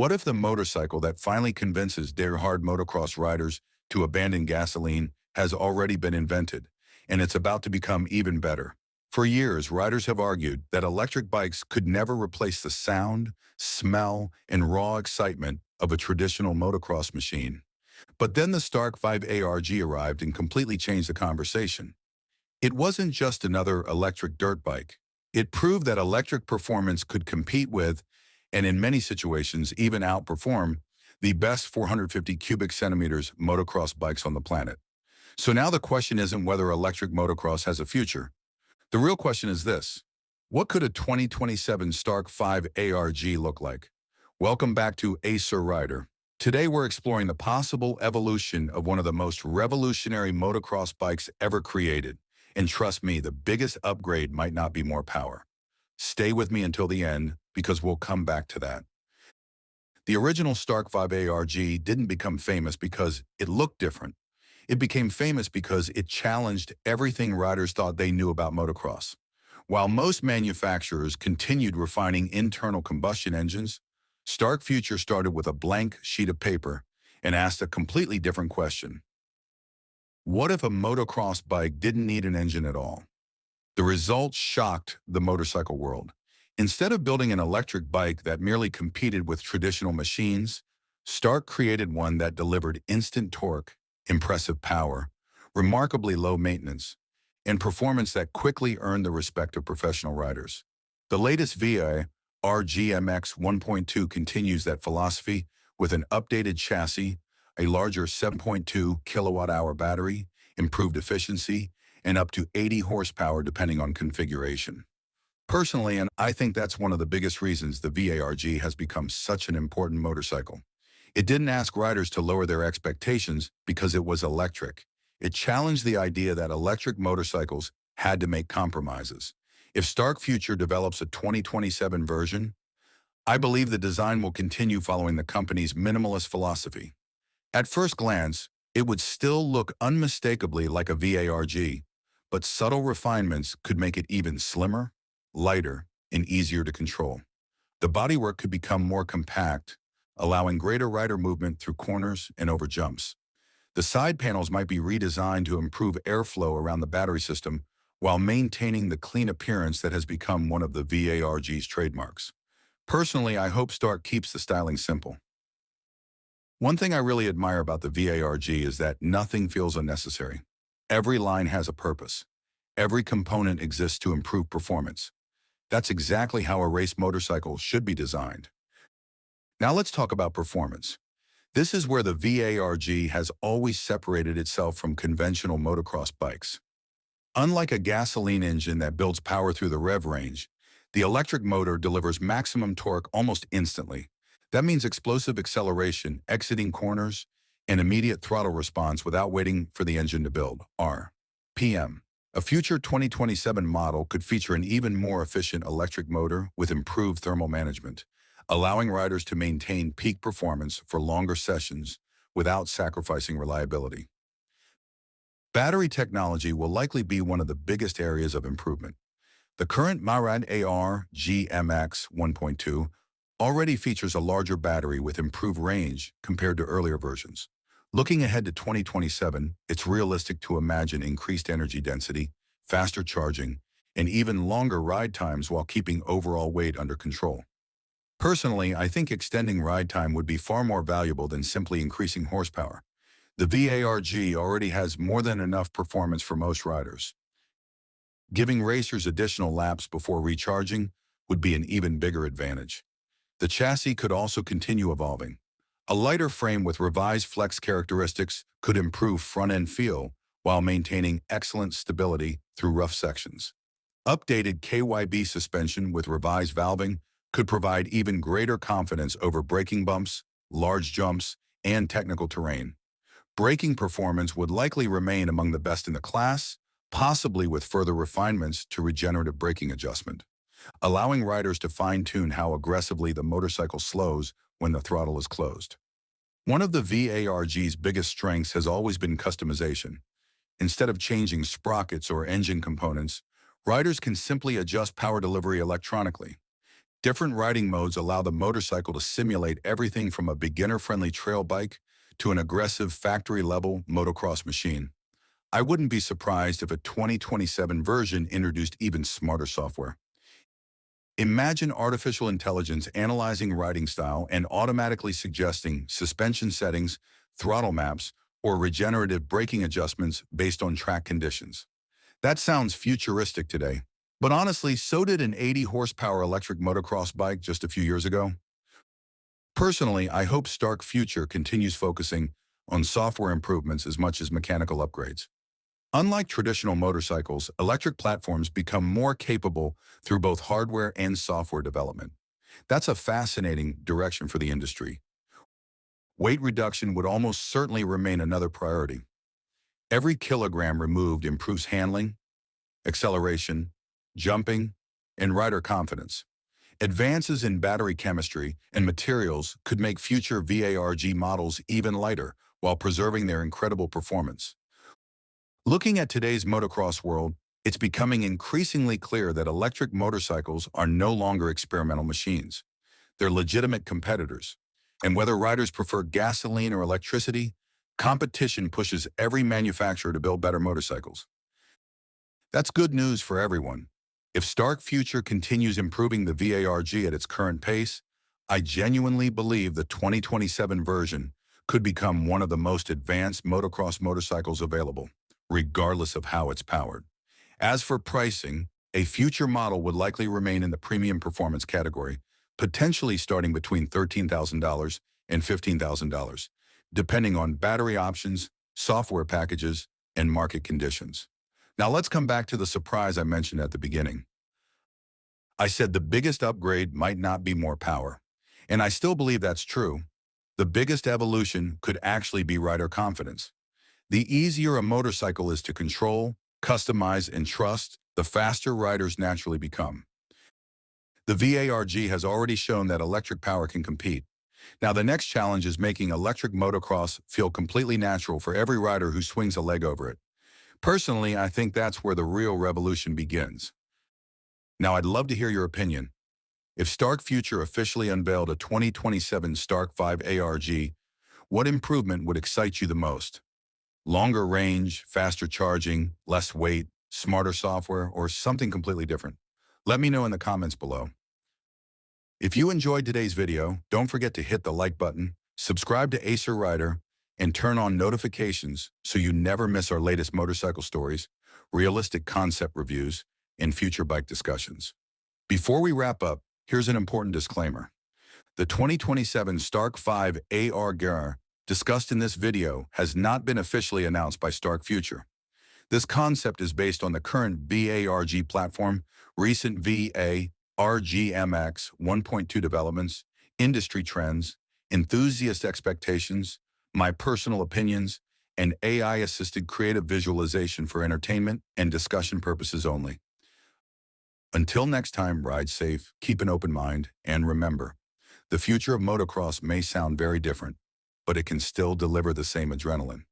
What if the motorcycle that finally convinces dare-hard motocross riders to abandon gasoline has already been invented, and it's about to become even better? For years, riders have argued that electric bikes could never replace the sound, smell, and raw excitement of a traditional motocross machine. But then the Stark 5 ARG arrived and completely changed the conversation. It wasn't just another electric dirt bike. It proved that electric performance could compete with, and in many situations even outperform, the best 450 cubic centimeters motocross bikes on the planet. So now the question isn't whether electric motocross has a future. The real question is this: what could a 2027 Stark 5 ARG look like? Welcome back to Acer Rider. Today we're exploring the possible evolution of one of the most revolutionary motocross bikes ever created. And trust me, the biggest upgrade might not be more power. Stay with me until the end, because we'll come back to that. The original Stark 5 ARG didn't become famous because it looked different. It became famous because it challenged everything riders thought they knew about motocross. While most manufacturers continued refining internal combustion engines, Stark Future started with a blank sheet of paper and asked a completely different question. What if a motocross bike didn't need an engine at all? The results shocked the motorcycle world. Instead of building an electric bike that merely competed with traditional machines, Stark created one that delivered instant torque, impressive power, remarkably low maintenance, and performance that quickly earned the respect of professional riders. The latest VA, RGMX 1.2, continues that philosophy with an updated chassis, a larger 7.2 kilowatt-hour battery, improved efficiency, and up to 80 horsepower depending on configuration. Personally, and I think that's one of the biggest reasons the VARG has become such an important motorcycle. It didn't ask riders to lower their expectations because it was electric. It challenged the idea that electric motorcycles had to make compromises. If Stark Future develops a 2027 version, I believe the design will continue following the company's minimalist philosophy. At first glance, it would still look unmistakably like a VARG, but subtle refinements could make it even slimmer, lighter, and easier to control. The bodywork could become more compact, allowing greater rider movement through corners and over jumps. The side panels might be redesigned to improve airflow around the battery system while maintaining the clean appearance that has become one of the VARG's trademarks. Personally, I hope Stark keeps the styling simple. One thing I really admire about the VARG is that nothing feels unnecessary. Every line has a purpose. Every component exists to improve performance. That's exactly how a race motorcycle should be designed. Now let's talk about performance. This is where the VARG has always separated itself from conventional motocross bikes. Unlike a gasoline engine that builds power through the rev range, the electric motor delivers maximum torque almost instantly. That means explosive acceleration, exiting corners, and immediate throttle response without waiting for the engine to build, RPM. A future 2027 model could feature an even more efficient electric motor with improved thermal management, allowing riders to maintain peak performance for longer sessions without sacrificing reliability. Battery technology will likely be one of the biggest areas of improvement. The current Marad AR GMX 1.2 already features a larger battery with improved range compared to earlier versions. Looking ahead to 2027, it's realistic to imagine increased energy density, faster charging, and even longer ride times while keeping overall weight under control. Personally, I think extending ride time would be far more valuable than simply increasing horsepower. The VARG already has more than enough performance for most riders. Giving racers additional laps before recharging would be an even bigger advantage. The chassis could also continue evolving. A lighter frame with revised flex characteristics could improve front-end feel while maintaining excellent stability through rough sections. Updated KYB suspension with revised valving could provide even greater confidence over braking bumps, large jumps, and technical terrain. Braking performance would likely remain among the best in the class, possibly with further refinements to regenerative braking adjustment, allowing riders to fine-tune how aggressively the motorcycle slows when the throttle is closed. One of the VARG's biggest strengths has always been customization. Instead of changing sprockets or engine components, riders can simply adjust power delivery electronically. Different riding modes allow the motorcycle to simulate everything from a beginner-friendly trail bike to an aggressive factory-level motocross machine. I wouldn't be surprised if a 2027 version introduced even smarter software. Imagine artificial intelligence analyzing riding style and automatically suggesting suspension settings, throttle maps, or regenerative braking adjustments based on track conditions. That sounds futuristic today, but honestly, so did an 80-horsepower electric motocross bike just a few years ago. Personally, I hope Stark Future continues focusing on software improvements as much as mechanical upgrades. Unlike traditional motorcycles, electric platforms become more capable through both hardware and software development. That's a fascinating direction for the industry. Weight reduction would almost certainly remain another priority. Every kilogram removed improves handling, acceleration, jumping, and rider confidence. Advances in battery chemistry and materials could make future VARG models even lighter while preserving their incredible performance. Looking at today's motocross world, it's becoming increasingly clear that electric motorcycles are no longer experimental machines. They're legitimate competitors. And whether riders prefer gasoline or electricity, competition pushes every manufacturer to build better motorcycles. That's good news for everyone. If Stark Future continues improving the VARG at its current pace, I genuinely believe the 2027 version could become one of the most advanced motocross motorcycles available, regardless of how it's powered. As for pricing, a future model would likely remain in the premium performance category, potentially starting between $13,000 and $15,000, depending on battery options, software packages, and market conditions. Now let's come back to the surprise I mentioned at the beginning. I said the biggest upgrade might not be more power, and I still believe that's true. The biggest evolution could actually be rider confidence. The easier a motorcycle is to control, customize, and trust, the faster riders naturally become. The VARG has already shown that electric power can compete. Now the next challenge is making electric motocross feel completely natural for every rider who swings a leg over it. Personally, I think that's where the real revolution begins. Now I'd love to hear your opinion. If Stark Future officially unveiled a 2027 Stark 5 ARG, what improvement would excite you the most? Longer range, faster charging, less weight, smarter software, or something completely different? Let me know in the comments below. If you enjoyed today's video, don't forget to hit the like button, subscribe to Acer Rider, and turn on notifications so you never miss our latest motorcycle stories, realistic concept reviews, and future bike discussions. Before we wrap up, here's an important disclaimer. The 2027 Stark 5 ARG discussed in this video has not been officially announced by Stark Future. This concept is based on the current VARG platform, recent VARG-MX 1.2 developments, industry trends, enthusiast expectations, my personal opinions, and AI-assisted creative visualization for entertainment and discussion purposes only. Until next time, ride safe, keep an open mind, and remember, the future of motocross may sound very different, but it can still deliver the same adrenaline.